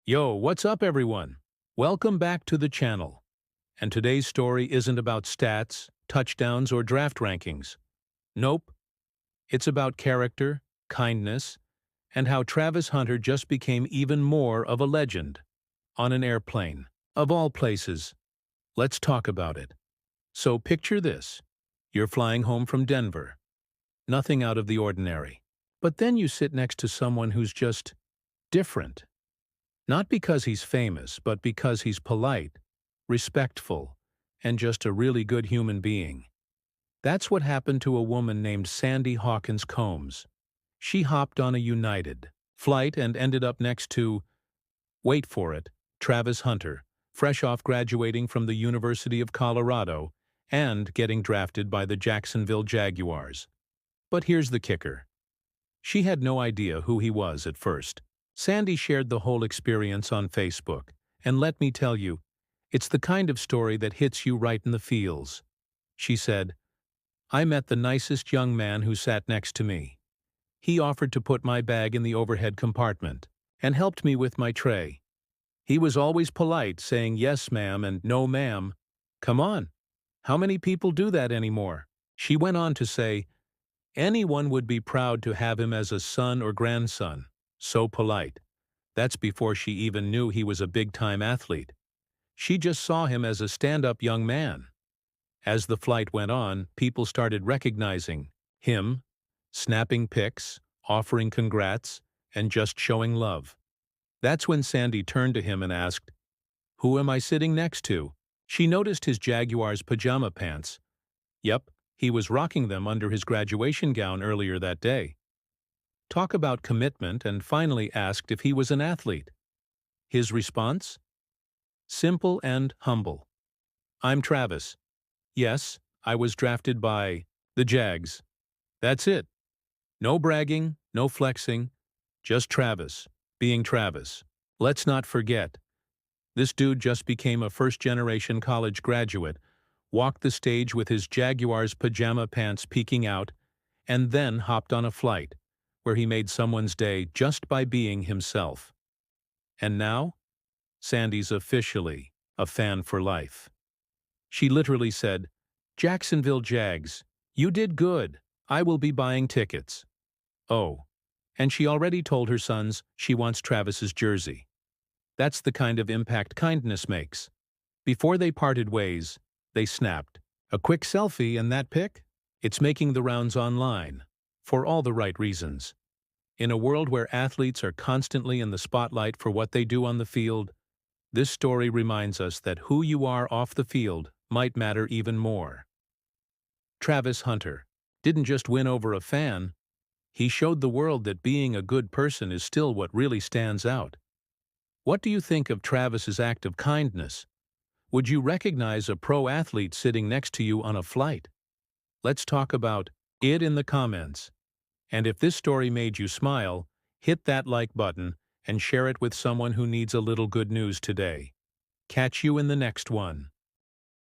Yo, what's up everyone? Welcome back to the channel. And today's story isn't about stats, touchdowns, or draft rankings. Nope. It's about character, kindness, and how Travis Hunter just became even more of a legend. On an airplane. Of all places. Let's talk about it. So picture this. You're flying home from Denver. Nothing out of the ordinary. But then you sit next to someone who's just different. Not because he's famous, but because he's polite, respectful, and just a really good human being. That's what happened to a woman named Sandy Hawkins Combs. She hopped on a United flight and ended up next to, wait for it, Travis Hunter, fresh off graduating from the University of Colorado and getting drafted by the Jacksonville Jaguars. But here's the kicker. She had no idea who he was at first. Sandy shared the whole experience on Facebook, and let me tell you, it's the kind of story that hits you right in the feels. She said, "I met the nicest young man who sat next to me. He offered to put my bag in the overhead compartment and helped me with my tray. He was always polite, saying yes ma'am and no ma'am. Come on, how many people do that anymore?" She went on to say, "Anyone would be proud to have him as a son or grandson. So polite." That's before she even knew he was a big-time athlete. She just saw him as a stand-up young man. As the flight went on, people started recognizing him, snapping pics, offering congrats, and just showing love. That's when Sandy turned to him and asked, "Who am I sitting next to?" She noticed his Jaguars pajama pants. Yep, he was rocking them under his graduation gown earlier that day. Talk about commitment, and finally asked if he was an athlete. His response? Simple and humble. "I'm Travis. Yes, I was drafted by the Jags." That's it. No bragging, no flexing, just Travis, being Travis. Let's not forget, this dude just became a first-generation college graduate, walked the stage with his Jaguars pajama pants peeking out, and then hopped on a flight, where he made someone's day just by being himself. And now, Sandy's officially a fan for life. She literally said, "Jacksonville Jags, you did good. I will be buying tickets." Oh, and she already told her sons she wants Travis's jersey. That's the kind of impact kindness makes. Before they parted ways, they snapped. A quick selfie, and that pic? It's making the rounds online. For all the right reasons. In a world where athletes are constantly in the spotlight for what they do on the field, this story reminds us that who you are off the field might matter even more. Travis Hunter didn't just win over a fan, he showed the world that being a good person is still what really stands out. What do you think of Travis's act of kindness? Would you recognize a pro athlete sitting next to you on a flight? Let's talk about it in the comments. And if this story made you smile, hit that like button and share it with someone who needs a little good news today. Catch you in the next one.